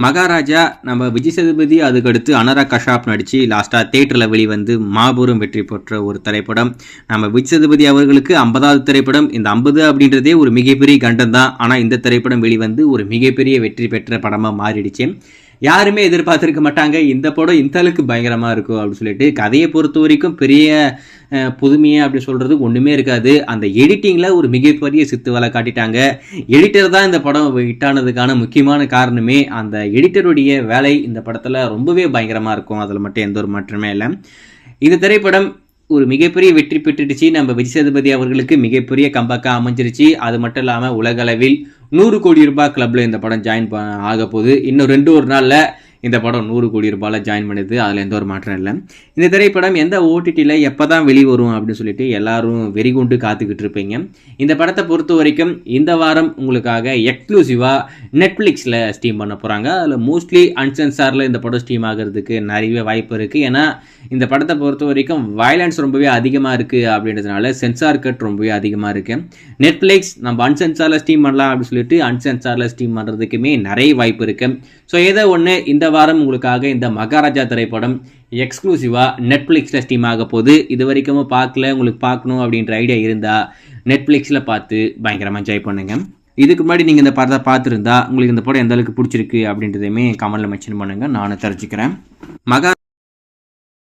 மகாராஜா நம்ம விஜய் சேதுபதி, அதுக்கடுத்து அனுராக் கஷ்யப் நடித்து லாஸ்ட்டாக தேட்டரில் வெளிவந்து மாபெரும் வெற்றி பெற்ற ஒரு திரைப்படம். நம்ம விஜய் சேதுபதி அவர்களுக்கு 50வது திரைப்படம். இந்த 50 அப்படின்றதே ஒரு மிகப்பெரிய கண்டம் தான். ஆனால் இந்த திரைப்படம் வெளிவந்து ஒரு மிகப்பெரிய வெற்றி பெற்ற படமாக மாறிடுச்சு. யாருமே எதிர்பார்த்துருக்க மாட்டாங்க இந்த படம் இந்த அளவுக்கு பயங்கரமாக இருக்கும் அப்படின்னு சொல்லிட்டு. கதையை பொறுத்த வரைக்கும் பெரிய புதுமையாக அப்படி சொல்கிறது ஒன்றுமே இருக்காது. அந்த எடிட்டிங்கில் ஒரு மிகப்பெரிய சித்து வேலை காட்டிட்டாங்க. எடிட்டர் தான் இந்த படம் ஹிட்டானதுக்கான முக்கியமான காரணமே. அந்த எடிட்டருடைய வேலை இந்த படத்தில் ரொம்பவே பயங்கரமாக இருக்கும். அதில் மட்டும் எந்த ஒரு மாற்றமே இல்லை. இந்த திரைப்படம் ஒரு மிகப்பெரிய வெற்றி பெற்றுடுச்சு. நம்ம விஜய் சேதுபதி அவர்களுக்கு மிகப்பெரிய கம்பேக்காக அமைஞ்சிருச்சு. அது மட்டும் இல்லாமல் உலகளவில் 100 கோடி ரூபாய் கிளப்பில் இந்த படம் ஜாயின் ஆக போகுது. இன்னும் 2 நாளில் இந்த படம் 100 கோடி ரூபாயில் ஜாயின் பண்ணுது. அதில் எந்த ஒரு மாற்றம் இல்லை. இந்த திரைப்படம் எந்த ஓடிடியில் எப்போ தான் வெளிவரும் அப்படின்னு சொல்லிட்டு எல்லாரும் வெறிகொண்டு காத்துக்கிட்டு இருப்பீங்க. இந்த படத்தை பொறுத்த வரைக்கும் இந்த வாரம் உங்களுக்காக எக்ஸ்க்ளூசிவாக நெட்ஃப்ளிக்ஸில் ஸ்ட்ரீம் பண்ண போகிறாங்க. அதில் மோஸ்ட்லி அன்சென்சாரில் இந்த படம் ஸ்ட்ரீம் ஆகிறதுக்கு நிறைய வாய்ப்பு இருக்குது. ஏன்னா இந்த படத்தை பொறுத்த வரைக்கும் வயலன்ஸ் ரொம்பவே அதிகமாக இருக்குது அப்படின்றதுனால சென்சார் கட் ரொம்பவே அதிகமாக இருக்குது. நெட்ஃப்ளிக்ஸ் நம்ம அன்சென்சாரில் ஸ்ட்ரீம் பண்ணலாம் அப்படின்னு சொல்லிட்டு அன்சென்சாரில் ஸ்ட்ரீம் பண்ணுறதுக்குமே நிறைய வாய்ப்பு இருக்குது. ஸோ ஏதோ ஒன்று இந்த வாரம் உங்களுக்காக இந்த மகாராஜா திரைப்படம் எக்ஸ்க்ளூசிவாக நெட்ஃப்ளிக்ஸில் ஸ்ட்ரீம் ஆக போகுது. இது வரைக்கும் பார்க்கல, உங்களுக்கு பார்க்கணும் அப்படின்ற ஐடியா இருந்தால் நெட்ஃப்ளிக்ஸில் பார்த்து பயங்கரமாக என்ஜாய் பண்ணுங்க. இதுக்கு முன்னாடி நீங்கள் இந்த படத்தை பார்த்துருந்தா உங்களுக்கு இந்த படம் எந்த அளவுக்கு பிடிச்சிருக்கு அப்படின்றதையுமே கமெண்ட்டில் மென்ஷன் பண்ணுங்கள், நானும் தெரிஞ்சுக்கிறேன்.